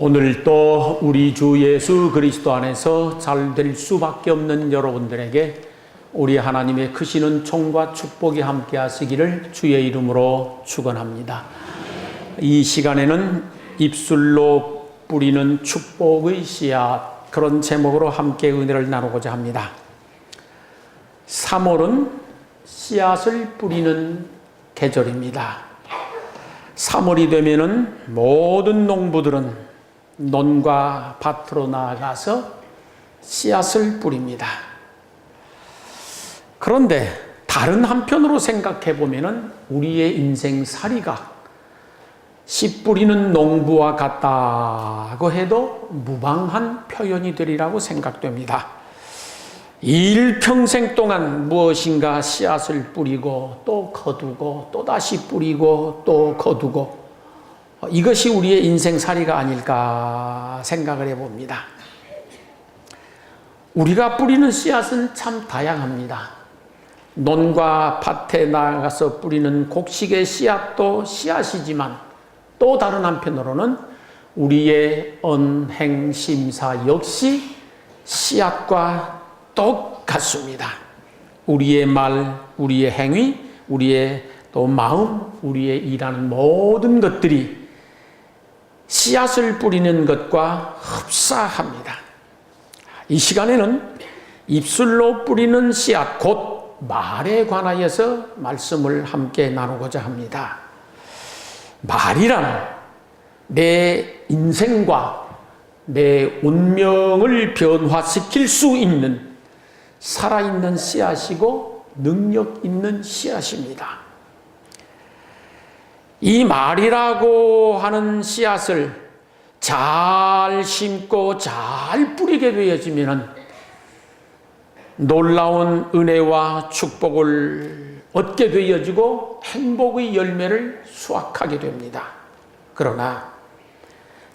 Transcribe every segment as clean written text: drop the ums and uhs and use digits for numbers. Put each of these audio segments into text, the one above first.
오늘 또 우리 주 예수 그리스도 안에서 잘 될 수밖에 없는 여러분들에게 우리 하나님의 크시는 총과 축복이 함께 하시기를 주의 이름으로 축원합니다. 이 시간에는 입술로 뿌리는 축복의 씨앗, 그런 제목으로 함께 은혜를 나누고자 합니다. 3월은 씨앗을 뿌리는 계절입니다. 3월이 되면은 모든 농부들은 논과 밭으로 나아가서 씨앗을 뿌립니다. 그런데 다른 한편으로 생각해 보면은 우리의 인생살이가 씨 뿌리는 농부와 같다고 해도 무방한 표현이 되리라고 생각됩니다. 일평생 동안 무엇인가 씨앗을 뿌리고 또 거두고 또 다시 뿌리고 또 거두고, 이것이 우리의 인생살이가 아닐까 생각을 해봅니다. 우리가 뿌리는 씨앗은 참 다양합니다. 논과 밭에 나가서 뿌리는 곡식의 씨앗도 씨앗이지만 또 다른 한편으로는 우리의 언행심사 역시 씨앗과 똑같습니다. 우리의 말, 우리의 행위, 우리의 또 마음, 우리의 일하는 모든 것들이 씨앗을 뿌리는 것과 흡사합니다. 이 시간에는 입술로 뿌리는 씨앗, 곧 말에 관하여서 말씀을 함께 나누고자 합니다. 말이란 내 인생과 내 운명을 변화시킬 수 있는 살아있는 씨앗이고 능력 있는 씨앗입니다. 이 말이라고 하는 씨앗을 잘 심고 잘 뿌리게 되어지면 놀라운 은혜와 축복을 얻게 되어지고 행복의 열매를 수확하게 됩니다. 그러나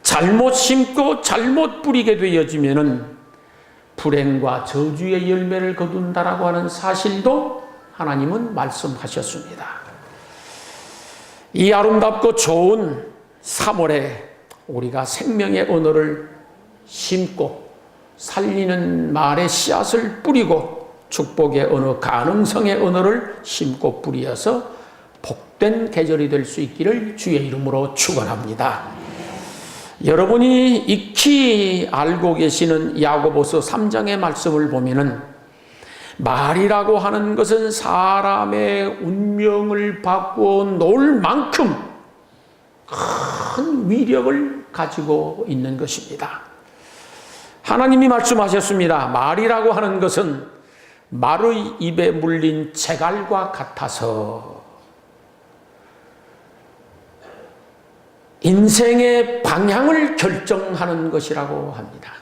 잘못 심고 잘못 뿌리게 되어지면 불행과 저주의 열매를 거둔다라고 하는 사실도 하나님은 말씀하셨습니다. 이 아름답고 좋은 3월에 우리가 생명의 언어를 심고 살리는 말의 씨앗을 뿌리고 축복의 언어, 가능성의 언어를 심고 뿌려서 복된 계절이 될 수 있기를 주의 이름으로 축원합니다. 여러분이 익히 알고 계시는 야고보서 3장의 말씀을 보면은 말이라고 하는 것은 사람의 운명을 바꾸어 놓을 만큼 큰 위력을 가지고 있는 것입니다. 하나님이 말씀하셨습니다. 말이라고 하는 것은 말의 입에 물린 채갈과 같아서 인생의 방향을 결정하는 것이라고 합니다.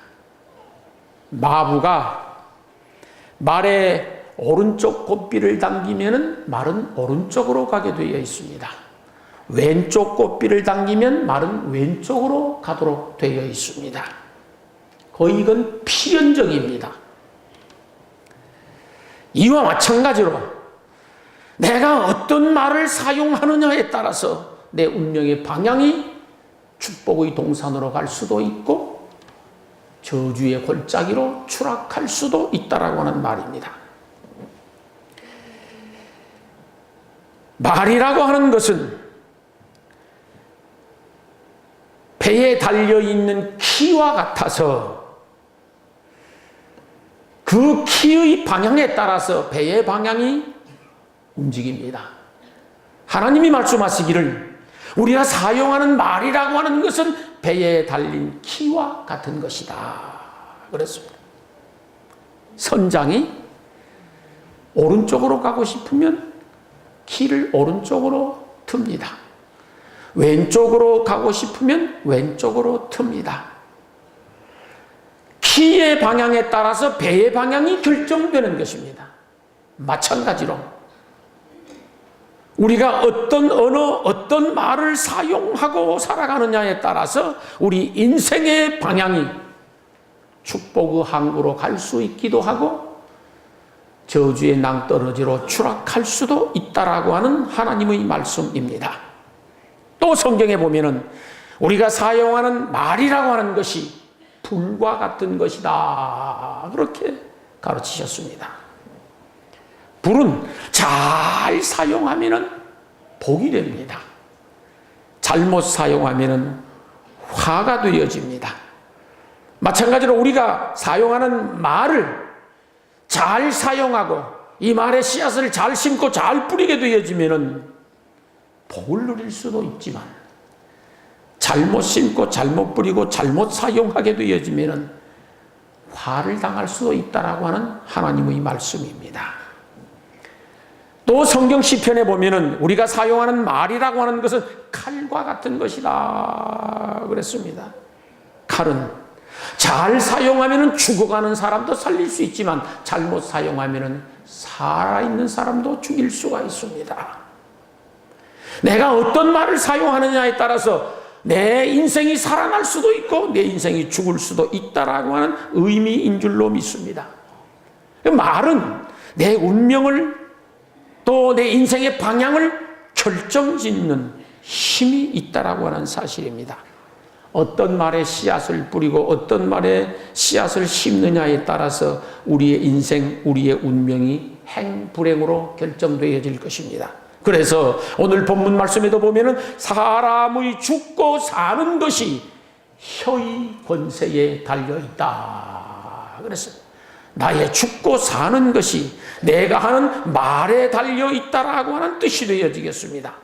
마부가 말에 오른쪽 고삐를 당기면 말은 오른쪽으로 가게 되어 있습니다. 왼쪽 고삐를 당기면 말은 왼쪽으로 가도록 되어 있습니다. 거의 이건 필연적입니다. 이와 마찬가지로 내가 어떤 말을 사용하느냐에 따라서 내 운명의 방향이 축복의 동산으로 갈 수도 있고 저주의 골짜기로 추락할 수도 있다라고 하는 말입니다. 말이라고 하는 것은 배에 달려있는 키와 같아서 그 키의 방향에 따라서 배의 방향이 움직입니다. 하나님이 말씀하시기를 우리가 사용하는 말이라고 하는 것은 배에 달린 키와 같은 것이다 그랬습니다. 선장이 오른쪽으로 가고 싶으면 키를 오른쪽으로 틉니다. 왼쪽으로 가고 싶으면 왼쪽으로 틉니다. 키의 방향에 따라서 배의 방향이 결정되는 것입니다. 마찬가지로 우리가 어떤 언어, 어떤 말을 사용하고 살아가느냐에 따라서 우리 인생의 방향이 축복의 항구로 갈 수 있기도 하고 저주의 낭떠러지로 추락할 수도 있다라고 하는 하나님의 말씀입니다. 또 성경에 보면은 우리가 사용하는 말이라고 하는 것이 불과 같은 것이다. 그렇게 가르치셨습니다. 불은 잘 사용하면 복이 됩니다. 잘못 사용하면 화가 되어집니다. 마찬가지로 우리가 사용하는 말을 잘 사용하고 이 말의 씨앗을 잘 심고 잘 뿌리게 되어지면 복을 누릴 수도 있지만 잘못 심고 잘못 뿌리고 잘못 사용하게 되어지면 화를 당할 수도 있다라고 하는 하나님의 말씀입니다. 또 성경 시편에 보면은 우리가 사용하는 말이라고 하는 것은 칼과 같은 것이다 그랬습니다. 칼은 잘 사용하면 죽어가는 사람도 살릴 수 있지만 잘못 사용하면 살아있는 사람도 죽일 수가 있습니다. 내가 어떤 말을 사용하느냐에 따라서 내 인생이 살아날 수도 있고 내 인생이 죽을 수도 있다라고 하는 의미인 줄로 믿습니다. 말은 내 운명을 또 내 인생의 방향을 결정짓는 힘이 있다라고 하는 사실입니다. 어떤 말에 씨앗을 뿌리고 어떤 말에 씨앗을 심느냐에 따라서 우리의 인생, 우리의 운명이 행불행으로 결정되어질 것입니다. 그래서 오늘 본문 말씀에도 보면은 사람의 죽고 사는 것이 혀의 권세에 달려있다 그랬어요. 나의 죽고 사는 것이 내가 하는 말에 달려있다라고 하는 뜻이 되어지겠습니다.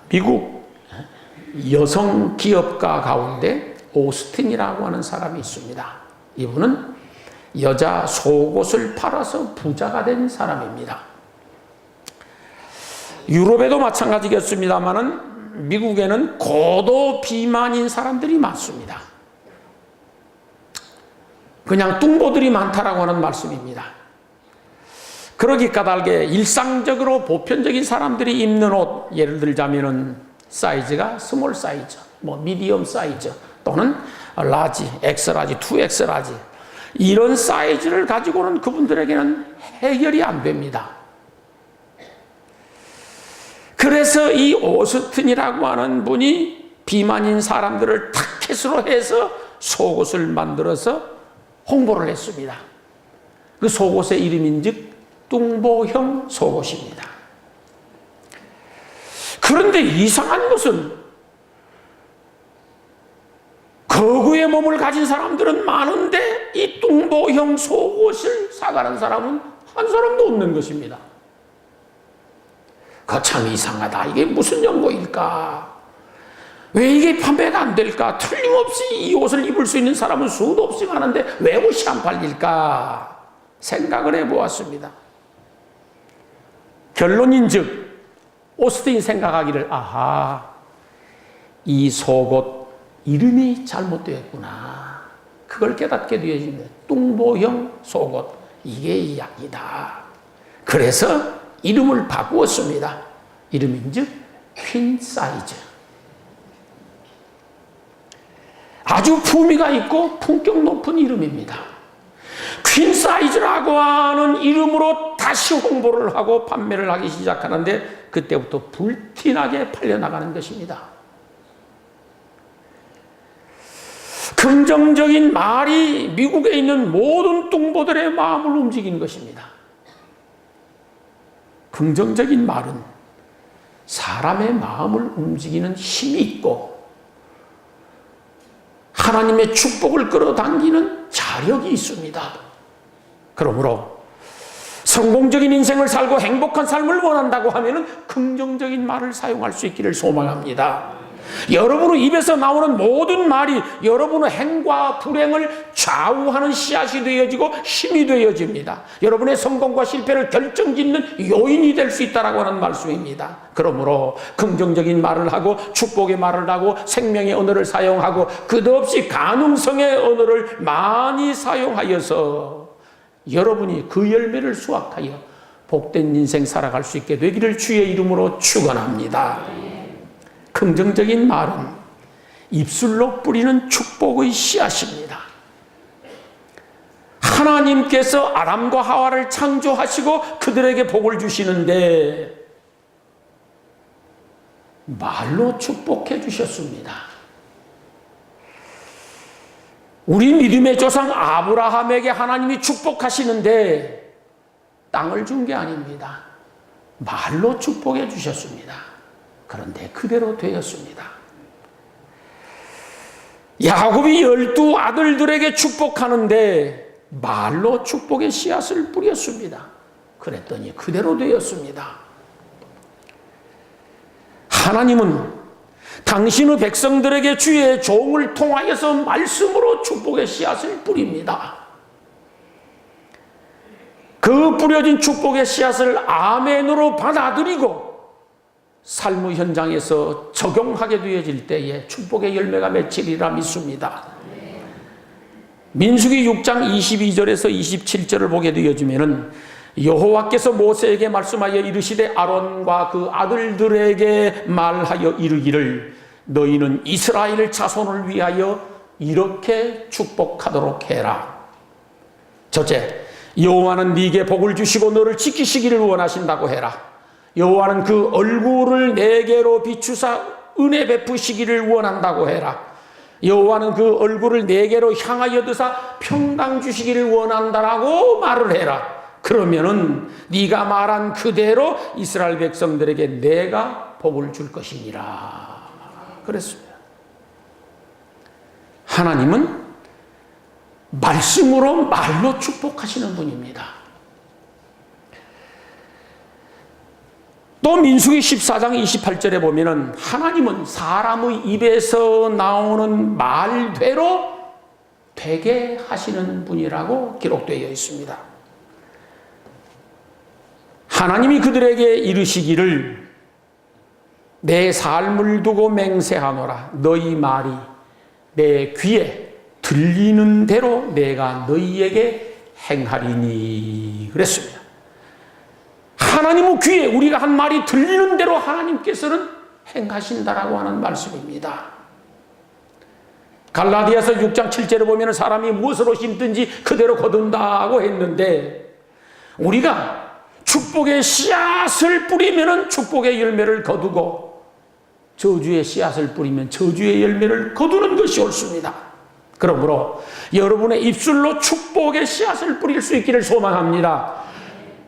미국 여성 기업가 가운데 오스틴이라고 하는 사람이 있습니다. 이분은 여자 속옷을 팔아서 부자가 된 사람입니다. 유럽에도 마찬가지겠습니다만은 미국에는 고도 비만인 사람들이 많습니다. 그냥 뚱보들이 많다라고 하는 말씀입니다. 그러기 까닭에 일상적으로 보편적인 사람들이 입는 옷, 예를 들자면은 사이즈가 스몰 사이즈, 미디엄 사이즈 또는 라지, 엑스라지, 2엑스라지 이런 사이즈를 가지고는 그분들에게는 해결이 안 됩니다. 그래서 이 오스틴이라고 하는 분이 비만인 사람들을 타켓으로 해서 속옷을 만들어서 홍보를 했습니다. 그 속옷의 이름인즉 뚱보형 속옷입니다. 그런데 이상한 것은 거구의 몸을 가진 사람들은 많은데 이 뚱보형 속옷을 사가는 사람은 한 사람도 없는 것입니다. 참 이상하다. 이게 무슨 연고일까? 왜 이게 판매가 안 될까? 틀림없이 이 옷을 입을 수 있는 사람은 수도 없이 많은데 왜 옷이 안 팔릴까? 생각을 해보았습니다. 결론인즉 오스틴이 생각하기를 이 속옷 이름이 잘못되었구나. 그걸 깨닫게 되어집니다. 뚱보형 속옷 이게 이야기다. 그래서 이름을 바꾸었습니다. 이름인즉 퀸 사이즈. 아주 품위가 있고 품격 높은 이름입니다. 퀸 사이즈라고 하는 이름으로 다시 홍보를 하고 판매를 하기 시작하는데 그때부터 불티나게 팔려나가는 것입니다. 긍정적인 말이 미국에 있는 모든 뚱보들의 마음을 움직인 것입니다. 긍정적인 말은 사람의 마음을 움직이는 힘이 있고 하나님의 축복을 끌어당기는 자력이 있습니다. 그러므로 성공적인 인생을 살고 행복한 삶을 원한다고 하면 긍정적인 말을 사용할 수 있기를 소망합니다. 여러분의 입에서 나오는 모든 말이 여러분의 행과 불행을 좌우하는 씨앗이 되어지고 힘이 되어집니다. 여러분의 성공과 실패를 결정짓는 요인이 될 수 있다고 하는 말씀입니다. 그러므로 긍정적인 말을 하고 축복의 말을 하고 생명의 언어를 사용하고 끝없이 가능성의 언어를 많이 사용하여서 여러분이 그 열매를 수확하여 복된 인생 살아갈 수 있게 되기를 주의 이름으로 축원합니다. 긍정적인 말은 입술로 뿌리는 축복의 씨앗입니다. 하나님께서 아담과 하와를 창조하시고 그들에게 복을 주시는데 말로 축복해 주셨습니다. 우리 믿음의 조상 아브라함에게 하나님이 축복하시는데 땅을 준 게 아닙니다. 말로 축복해 주셨습니다. 그런데 그대로 되었습니다. 야곱이 12 아들들에게 축복하는데 말로 축복의 씨앗을 뿌렸습니다. 그랬더니 그대로 되었습니다. 하나님은 당신의 백성들에게 주의 종을 통하여서 말씀으로 축복의 씨앗을 뿌립니다. 그 뿌려진 축복의 씨앗을 아멘으로 받아들이고 삶의 현장에서 적용하게 되어질 때에 축복의 열매가 맺히리라 믿습니다. 민수기 6장 22절에서 27절을 보게 되어지면은 여호와께서 모세에게 말씀하여 이르시되 아론과 그 아들들에게 말하여 이르기를 너희는 이스라엘 자손을 위하여 이렇게 축복하도록 해라. 첫째, 여호와는 네게 복을 주시고 너를 지키시기를 원하신다고 해라. 여호와는 그 얼굴을 내게로 비추사 은혜 베푸시기를 원한다고 해라. 여호와는 그 얼굴을 내게로 향하여 드사 평강 주시기를 원한다라고 말을 해라. 그러면은 네가 말한 그대로 이스라엘 백성들에게 내가 복을 줄 것이니라. 그랬습니다. 하나님은 말씀으로 말로 축복하시는 분입니다. 또 민수기 14장 28절에 보면은 하나님은 사람의 입에서 나오는 말대로 되게 하시는 분이라고 기록되어 있습니다. 하나님이 그들에게 이르시기를 내 삶을 두고 맹세하노라. 너희 말이 내 귀에 들리는 대로 내가 너희에게 행하리니 그랬습니다. 하나님의 귀에 우리가 한 말이 들리는 대로 하나님께서는 행하신다라고 하는 말씀입니다. 갈라디아서 6장 7절에 보면 사람이 무엇으로 심든지 그대로 거둔다고 했는데 우리가 축복의 씨앗을 뿌리면 축복의 열매를 거두고 저주의 씨앗을 뿌리면 저주의 열매를 거두는 것이 옳습니다. 그러므로 여러분의 입술로 축복의 씨앗을 뿌릴 수 있기를 소망합니다.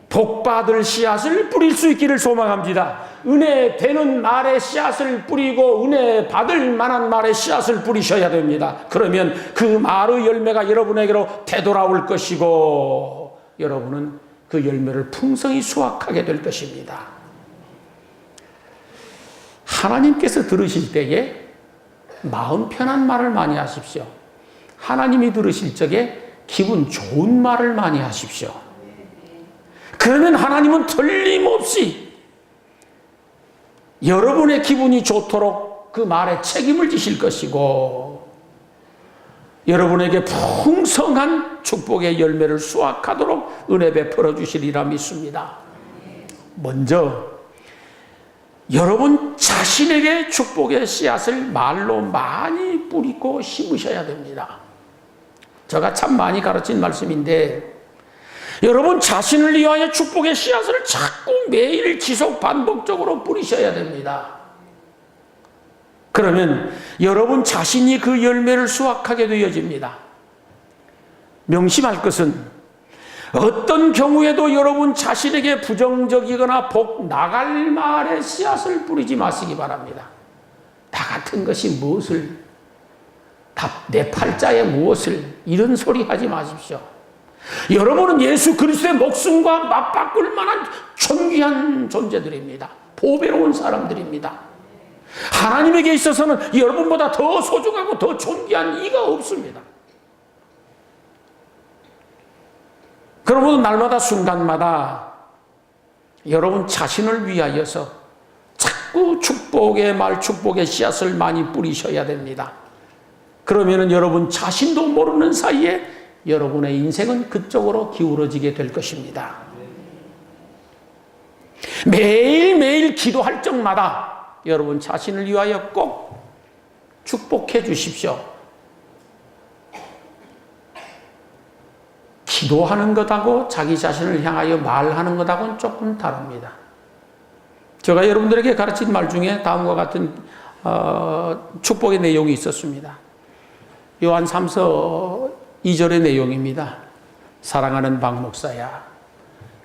복받을 씨앗을 뿌릴 수 있기를 소망합니다. 은혜 되는 말의 씨앗을 뿌리고 은혜 받을 만한 말의 씨앗을 뿌리셔야 됩니다. 그러면 그 말의 열매가 여러분에게로 되돌아올 것이고 여러분은 그 열매를 풍성히 수확하게 될 것입니다. 하나님께서 들으실 때에 마음 편한 말을 많이 하십시오. 하나님이 들으실 적에 기분 좋은 말을 많이 하십시오. 그러면 하나님은 틀림없이 여러분의 기분이 좋도록 그 말에 책임을 지실 것이고 여러분에게 풍성한 축복의 열매를 수확하도록 은혜 베풀어 주시리라 믿습니다. 먼저 여러분 자신에게 축복의 씨앗을 말로 많이 뿌리고 심으셔야 됩니다. 제가 참 많이 가르친 말씀인데 여러분 자신을 위하여 축복의 씨앗을 자꾸 매일 지속 반복적으로 뿌리셔야 됩니다. 그러면 여러분 자신이 그 열매를 수확하게 되어집니다. 명심할 것은 어떤 경우에도 여러분 자신에게 부정적이거나 복 나갈 말의 씨앗을 뿌리지 마시기 바랍니다. 나 같은 것이 무엇을, 내 팔자에 무엇을, 이런 소리 하지 마십시오. 여러분은 예수 그리스도의 목숨과 맞바꿀 만한 존귀한 존재들입니다. 보배로운 사람들입니다. 하나님에게 있어서는 여러분보다 더 소중하고 더 존귀한 이가 없습니다. 그러므로 날마다 순간마다 여러분 자신을 위하여서 자꾸 축복의 말, 축복의 씨앗을 많이 뿌리셔야 됩니다. 그러면 여러분 자신도 모르는 사이에 여러분의 인생은 그쪽으로 기울어지게 될 것입니다. 매일매일 기도할 적마다 여러분 자신을 위하여 꼭 축복해 주십시오. 기도하는 것하고 자기 자신을 향하여 말하는 것하고는 조금 다릅니다. 제가 여러분들에게 가르친 말 중에 다음과 같은 축복의 내용이 있었습니다. 요한 3서 2절의 내용입니다. 사랑하는 박 목사야,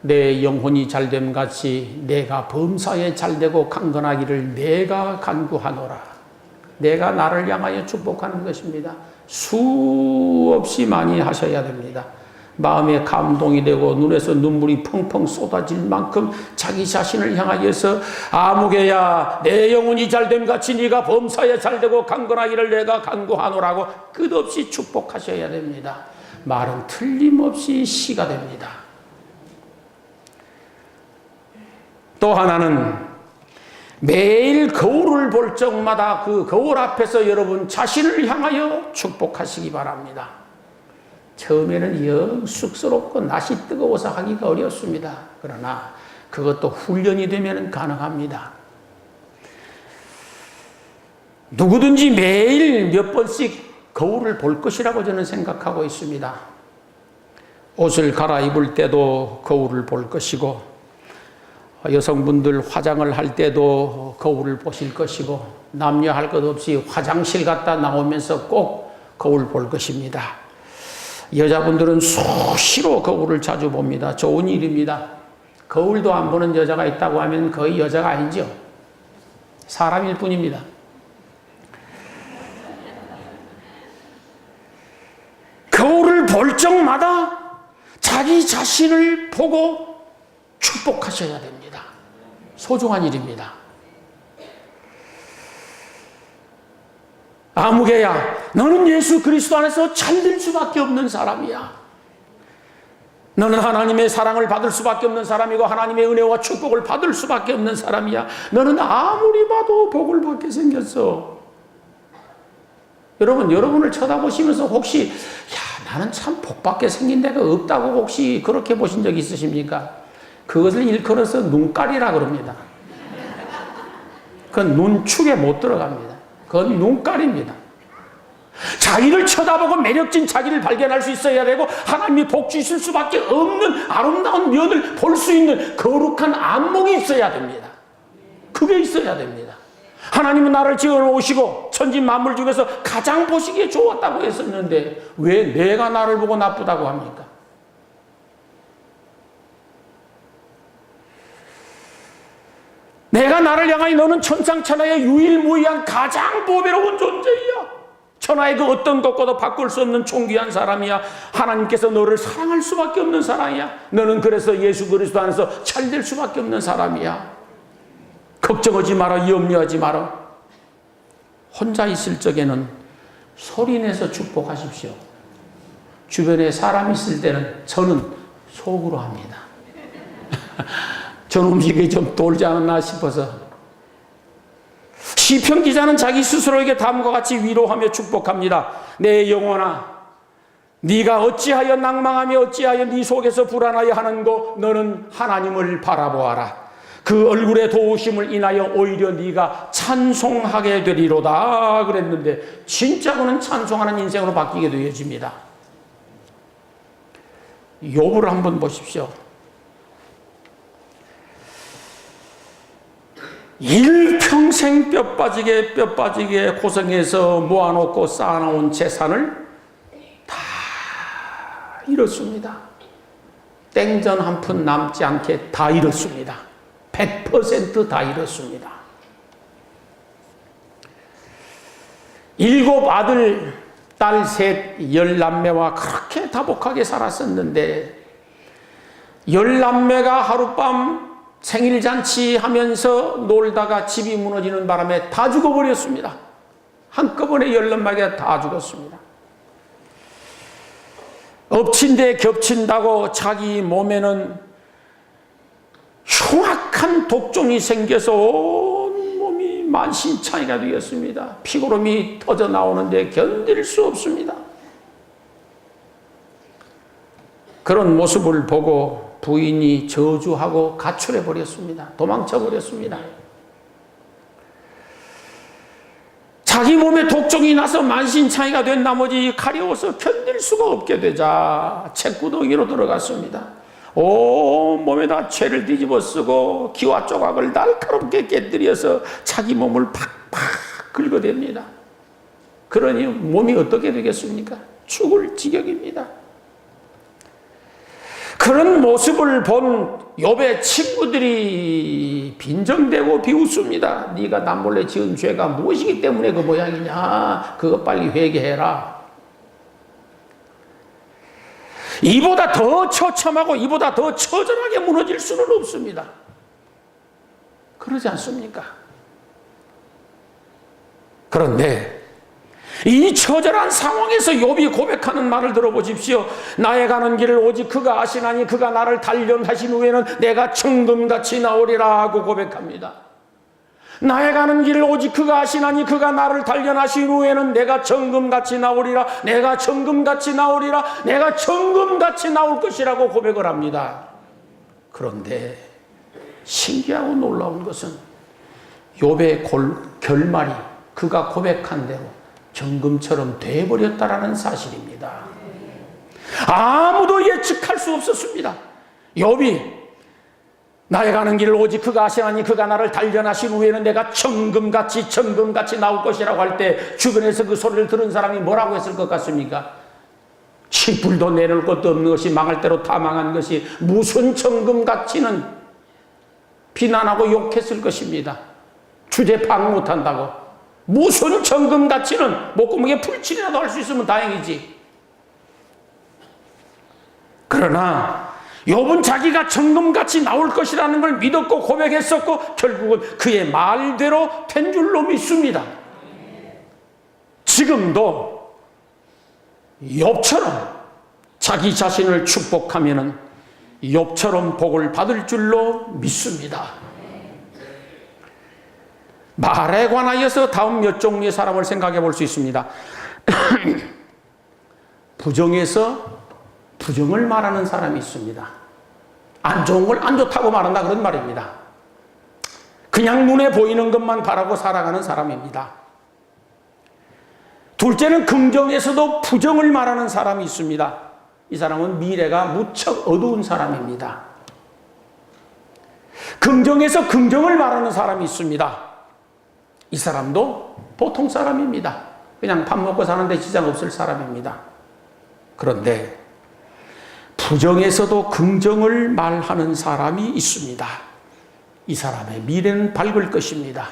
내 영혼이 잘됨 같이 내가 범사에 잘되고 강건하기를 내가 간구하노라. 내가 나를 향하여 축복하는 것입니다. 수없이 많이 하셔야 됩니다. 마음에 감동이 되고 눈에서 눈물이 펑펑 쏟아질 만큼 자기 자신을 향하여서 아무개야 내 영혼이 잘됨 같이 네가 범사에 잘되고 강건하기를 내가 간구하노라고 끝없이 축복하셔야 됩니다. 말은 틀림없이 시가 됩니다. 또 하나는 매일 거울을 볼 적마다 그 거울 앞에서 여러분 자신을 향하여 축복하시기 바랍니다. 처음에는 영 쑥스럽고 낯이 뜨거워서 하기가 어렵습니다. 그러나 그것도 훈련이 되면 가능합니다. 누구든지 매일 몇 번씩 거울을 볼 것이라고 저는 생각하고 있습니다. 옷을 갈아입을 때도 거울을 볼 것이고, 여성분들 화장을 할 때도 거울을 보실 것이고, 남녀 할 것 없이 화장실 갔다 나오면서 꼭 거울 볼 것입니다. 여자분들은 수시로 거울을 자주 봅니다. 좋은 일입니다. 거울도 안 보는 여자가 있다고 하면 거의 여자가 아니죠. 사람일 뿐입니다. 거울을 볼 적마다 자기 자신을 보고 축복하셔야 됩니다. 소중한 일입니다. 아무개야, 너는 예수 그리스도 안에서 잘될 수밖에 없는 사람이야. 너는 하나님의 사랑을 받을 수밖에 없는 사람이고 하나님의 은혜와 축복을 받을 수밖에 없는 사람이야. 너는 아무리 봐도 복을 받게 생겼어. 여러분, 여러분을 쳐다보시면서 혹시 나는 참 복받게 생긴 데가 없다고 혹시 그렇게 보신 적 있으십니까? 그것을 일컬어서 눈깔이라 그럽니다. 그건 눈축에 못 들어갑니다. 그건 눈깔입니다. 자기를 쳐다보고 매력진 자기를 발견할 수 있어야 되고 하나님이 복 주실 수밖에 없는 아름다운 면을 볼 수 있는 거룩한 안목이 있어야 됩니다. 그게 있어야 됩니다. 하나님은 나를 지어놓으시고 천지 만물 중에서 가장 보시기에 좋았다고 했었는데 왜 내가 나를 보고 나쁘다고 합니까? 내가 나를 향하여 너는 천상천하의 유일무이한 가장 보배로운 존재이야. 천하의 그 어떤 것과도 바꿀 수 없는 존귀한 사람이야. 하나님께서 너를 사랑할 수밖에 없는 사람이야. 너는 그래서 예수 그리스도 안에서 잘될 수밖에 없는 사람이야. 걱정하지 마라. 염려하지 마라. 혼자 있을 적에는 소리내서 축복하십시오. 주변에 사람 있을 때는 저는 속으로 합니다. 전 음식이 좀 돌지 않았나 싶어서. 시편 기자는 자기 스스로에게 다음과 같이 위로하며 축복합니다. 내 영혼아, 네가 어찌하여 낭망하며 어찌하여 네 속에서 불안하여 하는고 너는 하나님을 바라보아라. 그 얼굴의 도우심을 인하여 오히려 네가 찬송하게 되리로다 그랬는데 진짜 그는 찬송하는 인생으로 바뀌게 되어집니다. 욥을 한번 보십시오. 일평생 뼈 빠지게 고생해서 모아놓고 쌓아놓은 재산을 다 잃었습니다. 땡전 한 푼 남지 않게 다 잃었습니다. 100% 다 잃었습니다. 7 아들, 딸 셋, 10남매와 그렇게 다복하게 살았었는데 10남매가 하룻밤 생일잔치 하면서 놀다가 집이 무너지는 바람에 다 죽어버렸습니다. 한꺼번에 10남매가 다 죽었습니다. 엎친 데 겹친다고 자기 몸에는 흉악한 독종이 생겨서 온 몸이 만신창이가 되었습니다. 피고름이 터져 나오는데 견딜 수 없습니다. 그런 모습을 보고 부인이 저주하고 가출해 버렸습니다. 도망쳐 버렸습니다. 자기 몸에 독종이 나서 만신창이가 된 나머지 가려워서 견딜 수가 없게 되자 책구덩이로 들어갔습니다. 온몸에다 죄를 뒤집어 쓰고 기와 조각을 날카롭게 깨뜨려서 자기 몸을 팍팍 긁어댑니다. 그러니 몸이 어떻게 되겠습니까? 죽을 지경입니다. 그런 모습을 본 욥의 친구들이 빈정대고 비웃습니다. 네가 남몰래 지은 죄가 무엇이기 때문에 그 모양이냐? 그거 빨리 회개해라. 이보다 더 처참하고 이보다 더 처절하게 무너질 수는 없습니다. 그러지 않습니까? 그런데 이 처절한 상황에서 욥이 고백하는 말을 들어보십시오. 나의 가는 길을 오직 그가 아시나니 그가 나를 단련하신 후에는 내가 청금같이 나오리라 하고 고백합니다. 나의 가는 길을 오직 그가 아시나니 그가 나를 단련하신 후에는 내가 청금같이 나오리라, 내가 청금같이 나오리라, 내가 청금같이 나올 것이라고 고백을 합니다. 그런데 신기하고 놀라운 것은 욥의 결말이 그가 고백한 대로 정금처럼 돼버렸다라는 사실입니다. 아무도 예측할 수 없었습니다. 욥이 나의 가는 길을 오직 그가 아시나니 그가 나를 단련하신 후에는 내가 청금같이 나올 것이라고 할 때 주변에서 그 소리를 들은 사람이 뭐라고 했을 것 같습니까? 칡불도 내놓을 것도 없는 것이 망할 대로 다 망한 것이 무슨 청금같이는 비난하고 욕했을 것입니다. 주제 파악 못한다고. 무슨 청금같이는 목구멍에 풀칠이라도 할 수 있으면 다행이지. 그러나 욥은 자기가 청금같이 나올 것이라는 걸 믿었고 고백했었고 결국은 그의 말대로 된 줄로 믿습니다. 지금도 욥처럼 자기 자신을 축복하면은 욥처럼 복을 받을 줄로 믿습니다. 말에 관하여서 다음 몇 종류의 사람을 생각해 볼 수 있습니다. 부정에서 부정을 말하는 사람이 있습니다. 안 좋은 걸 안 좋다고 말한다 그런 말입니다. 그냥 눈에 보이는 것만 바라고 살아가는 사람입니다. 둘째는 긍정에서도 부정을 말하는 사람이 있습니다. 이 사람은 미래가 무척 어두운 사람입니다. 긍정에서 긍정을 말하는 사람이 있습니다. 이 사람도 보통 사람입니다. 그냥 밥 먹고 사는데 지장 없을 사람입니다. 그런데 부정에서도 긍정을 말하는 사람이 있습니다. 이 사람의 미래는 밝을 것입니다.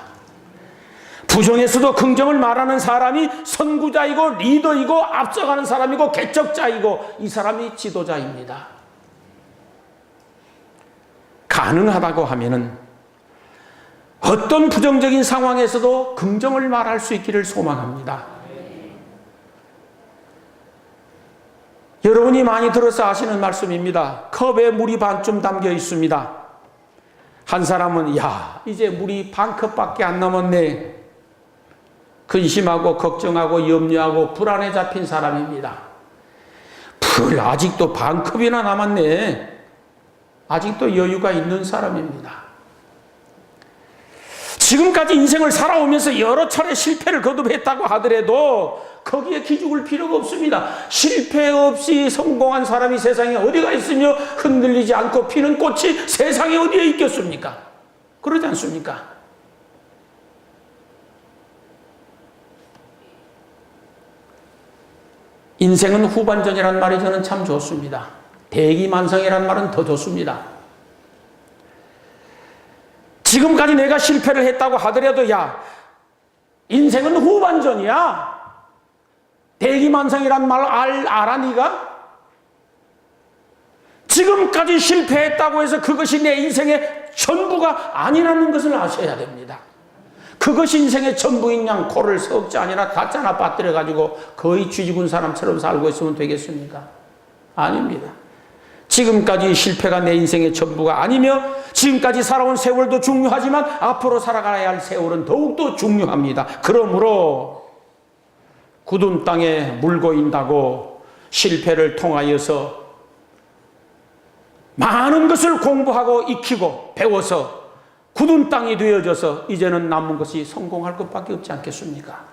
부정에서도 긍정을 말하는 사람이 선구자이고 리더이고 앞서가는 사람이고 개척자이고 이 사람이 지도자입니다. 가능하다고 하면은 어떤 부정적인 상황에서도 긍정을 말할 수 있기를 소망합니다. 여러분이 많이 들어서 아시는 말씀입니다. 컵에 물이 반쯤 담겨 있습니다. 한 사람은 야 이제 물이 반컵밖에 안 남았네. 근심하고 걱정하고 염려하고 불안에 잡힌 사람입니다. 아직도 반컵이나 남았네. 아직도 여유가 있는 사람입니다. 지금까지 인생을 살아오면서 여러 차례 실패를 거듭했다고 하더라도 거기에 기죽을 필요가 없습니다. 실패 없이 성공한 사람이 세상에 어디가 있으며 흔들리지 않고 피는 꽃이 세상에 어디에 있겠습니까? 그러지 않습니까? 인생은 후반전이라는 말이 저는 참 좋습니다. 대기만성이라는 말은 더 좋습니다. 지금까지 내가 실패를 했다고 하더라도 야 인생은 후반전이야. 대기만성이란 말 알아 네가? 지금까지 실패했다고 해서 그것이 내 인생의 전부가 아니라는 것을 아셔야 됩니다. 그것이 인생의 전부인 양 코를 석자 아니라 가짜나 빠뜨려가지고 거의 쥐죽은 사람처럼 살고 있으면 되겠습니까? 아닙니다. 지금까지 실패가 내 인생의 전부가 아니며 지금까지 살아온 세월도 중요하지만 앞으로 살아가야 할 세월은 더욱더 중요합니다. 그러므로 굳은 땅에 물고 인다고 실패를 통하여서 많은 것을 공부하고 익히고 배워서 굳은 땅이 되어져서 이제는 남은 것이 성공할 것밖에 없지 않겠습니까?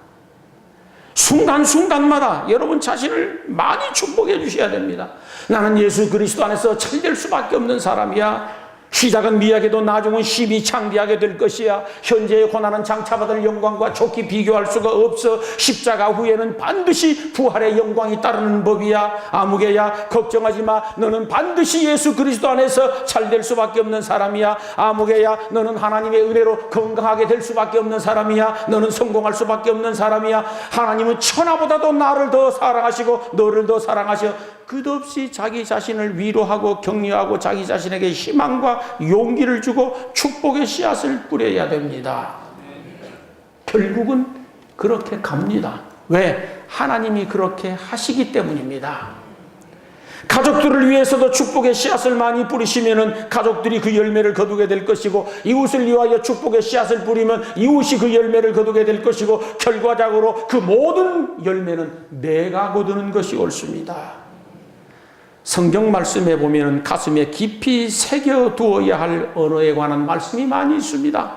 순간순간마다 여러분 자신을 많이 축복해 주셔야 됩니다. 나는 예수 그리스도 안에서 잘 될 수밖에 없는 사람이야. 시작은 미약해도 나중은 심히 창대하게 될 것이야. 현재의 고난은 장차받을 영광과 좋게 비교할 수가 없어. 십자가 후에는 반드시 부활의 영광이 따르는 법이야. 아무개야, 걱정하지 마. 너는 반드시 예수 그리스도 안에서 잘 될 수밖에 없는 사람이야. 아무개야, 너는 하나님의 은혜로 건강하게 될 수밖에 없는 사람이야. 너는 성공할 수밖에 없는 사람이야. 하나님은 천하보다도 나를 더 사랑하시고 너를 더 사랑하셔. 끝없이 자기 자신을 위로하고 격려하고 자기 자신에게 희망과 용기를 주고 축복의 씨앗을 뿌려야 됩니다. 결국은 그렇게 갑니다. 왜? 하나님이 그렇게 하시기 때문입니다. 가족들을 위해서도 축복의 씨앗을 많이 뿌리시면 가족들이 그 열매를 거두게 될 것이고, 이웃을 위하여 축복의 씨앗을 뿌리면 이웃이 그 열매를 거두게 될 것이고, 결과적으로 그 모든 열매는 내가 거두는 것이 옳습니다. 성경 말씀에 보면 가슴에 깊이 새겨두어야 할 언어에 관한 말씀이 많이 있습니다.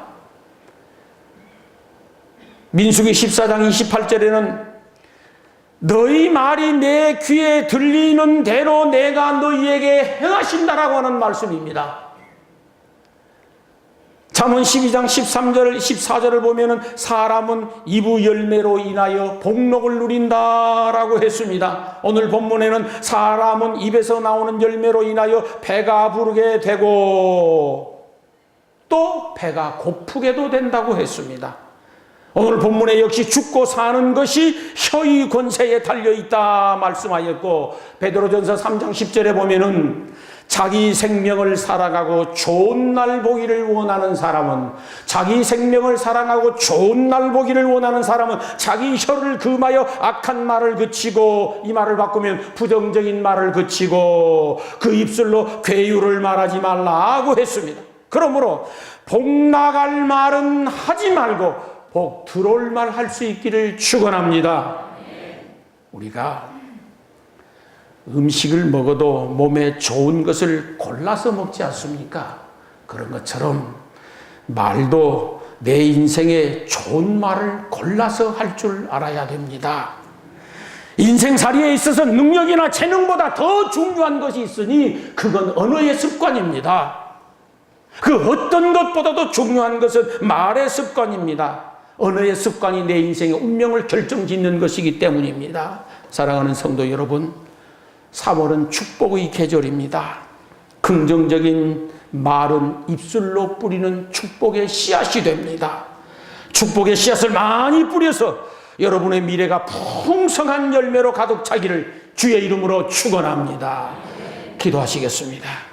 민수기 14장 28절에는 너희 말이 내 귀에 들리는 대로 내가 너희에게 행하신다라고 하는 말씀입니다. 잠언 12장 13절 14절을 보면 사람은 이브 열매로 인하여 복록을 누린다라고 했습니다. 오늘 본문에는 사람은 입에서 나오는 열매로 인하여 배가 부르게 되고 또 배가 고프게도 된다고 했습니다. 오늘 본문에 역시 죽고 사는 것이 혀의 권세에 달려있다 말씀하였고, 베드로전서 3장 10절에 보면은 자기 생명을 살아가고 좋은 날 보기를 원하는 사람은, 자기 생명을 사랑하고 좋은 날 보기를 원하는 사람은 자기 혀를 금하여 악한 말을 그치고, 이 말을 바꾸면 부정적인 말을 그치고 그 입술로 괴유를 말하지 말라고 했습니다. 그러므로 복 나갈 말은 하지 말고 복 들어올 말 할 수 있기를 축원합니다. 우리가 음식을 먹어도 몸에 좋은 것을 골라서 먹지 않습니까? 그런 것처럼 말도 내 인생에 좋은 말을 골라서 할 줄 알아야 됩니다. 인생살이에 있어서 능력이나 재능보다 더 중요한 것이 있으니 그건 언어의 습관입니다. 그 어떤 것보다도 중요한 것은 말의 습관입니다. 언어의 습관이 내 인생의 운명을 결정짓는 것이기 때문입니다. 사랑하는 성도 여러분, 3월은 축복의 계절입니다. 긍정적인 말은 입술로 뿌리는 축복의 씨앗이 됩니다. 축복의 씨앗을 많이 뿌려서 여러분의 미래가 풍성한 열매로 가득 차기를 주의 이름으로 축원합니다. 기도하시겠습니다.